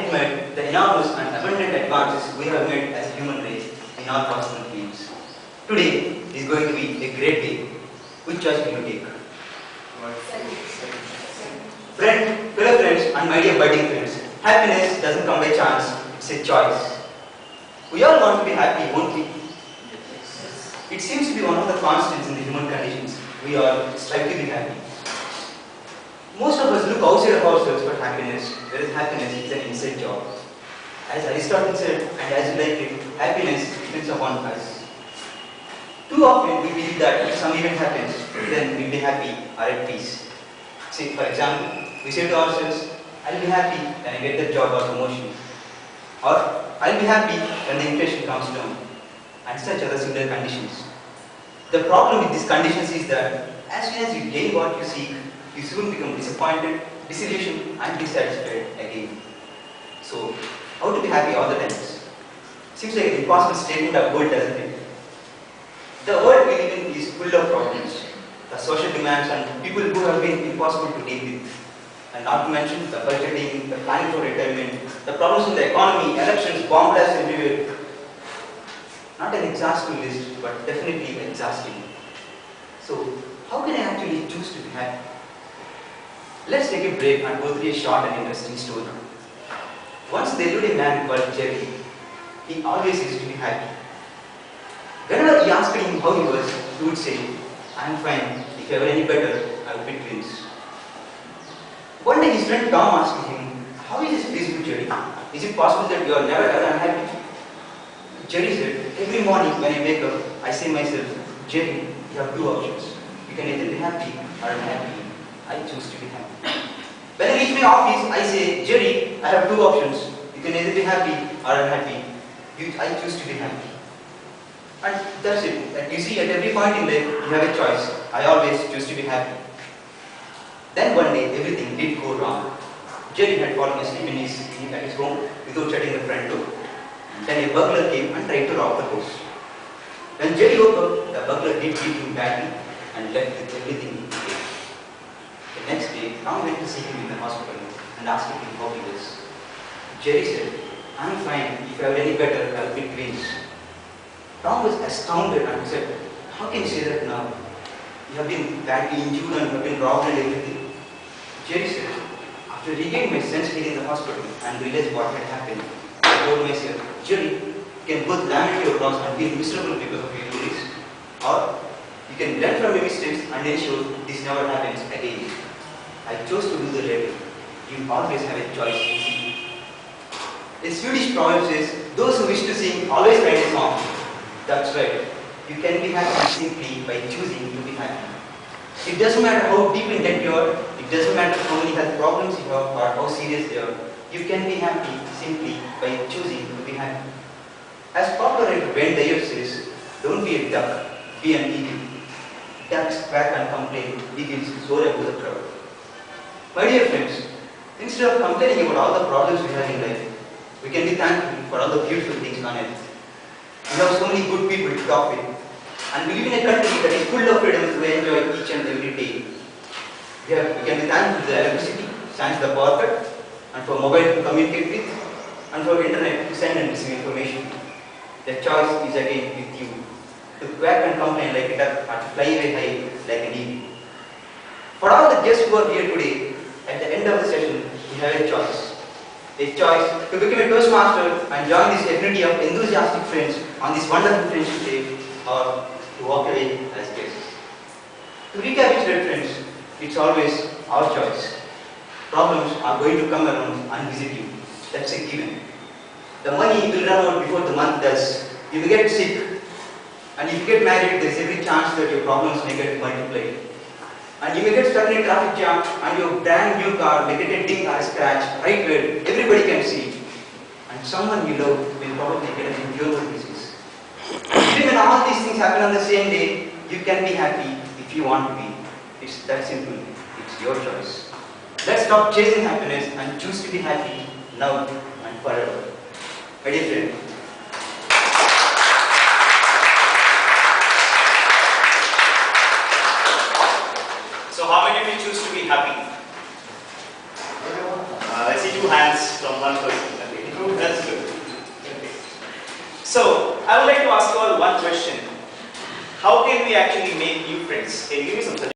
admit the enormous and abundant advances we have made as a human race in our personal fields. Today is going to be a great day. Which choice will you take? Fellow friends and my dear budding friends, happiness doesn't come by chance, it's a choice. We all want to be happy, won't we? It seems to be one of the constants in the human conditions. We all strive to be happy. Most of us look outside of ourselves for happiness, whereas happiness is an inside job. As Aristotle said, and as you like it, happiness depends upon us. Too often we believe that if some event happens, then we'll be happy or at peace. Say, for example, we say to ourselves, I'll be happy when I get the job or promotion. Or, I'll be happy when the inflation comes down. And such other similar conditions. The problem with these conditions is that as soon as you gain what you seek, you soon become disappointed, disillusioned and dissatisfied again. So, how to be happy all the times? Seems like an impossible statement of goal, doesn't it? The world we live in is full of problems. The social demands and people who have been impossible to deal with. And not to mention the budgeting, the planning for retirement, the problems in the economy, elections, bomb blasts everywhere. Not an exhaustive list, but definitely exhausting. So, how can I actually choose to be happy? Let's take a break and go through a short and interesting story. Once there lived a man called Jerry. He always used to be happy. Whenever he asked him how he was, he would say, I am fine. If you are any better, I will be twins. One day his friend Tom asked him, how is this feasible, Jerry? Is it possible that you are never ever unhappy? Jerry said, every morning when I wake up, I say myself, Jerry, you have two options. You can either be happy or unhappy. I choose to be happy. When I reach my office, I say, Jerry, I have two options. You can either be happy or unhappy. I choose to be happy. And that's it. And you see, at every point in life, you have a choice. I always choose to be happy. Then one day, everything did go wrong. Jerry had fallen asleep at his home without shutting the front door. Then a burglar came and tried to rob the house. When Jerry woke up, the burglar did beat him badly and left with everything in case. The next day, Tom went to see him in the hospital and asked him how he was. Jerry said, I am fine. If I were any better, I will be twins. Tom was astounded and said, how can you say that now? You have been badly injured and you have been robbed and everything. Jerry said, after regaining my sense here in the hospital and realized what had happened, I told myself, Jerry, you can both lament your loss and feel miserable because of your injuries, or you can learn from your mistakes and ensure this never happens again. I chose to do the latter. You always have a choice to see. A Swedish proverb says, those who wish to sing always write a song. That's right. You can be happy simply by choosing to be happy. It doesn't matter how deep in debt you are, it doesn't matter how many health problems you have or how serious they are. You can be happy simply by choosing to be happy. As popular writer Ben Dyer says, don't be a duck, be an eagle. Ducks quack and complain, eagles soar above the crowd. My dear friends, instead of complaining about all the problems we have in life, we can be thankful for all the beautiful things on earth. We have so many good people to talk with, and we live in a country that is full of freedom to enjoy each and every day. We can be thankful to the electricity, thanks to the power cut, and for mobile to communicate with, and for internet to send and receive information. The choice is again with you, to quack and complain like a duck or to fly away high like an eagle. For all the guests who are here today, at the end of the session, we have a choice. A choice to become a Toastmaster and join this community of enthusiastic friends on this wonderful friendship day, or to walk away as guests. To recapitulate, friends, it's always our choice. Problems are going to come around and visit you. That's a given. The money will run out before the month does. You will get sick. And if you get married, there is every chance that your problems may get multiplied. And you may get stuck in a traffic jam and your brand new car may get a ding or a scratch right where everybody can see it. And someone you love will probably get an incurable disease. Even when all these things happen on the same day, you can be happy if you want to be. It's that simple. It's your choice. Let's stop chasing happiness and choose to be happy now and forever. My dear friend, so how many of you choose to be happy? I see two hands from one person. So, I would like to ask you all one question. How can we actually make new friends? Can you give me some suggestions?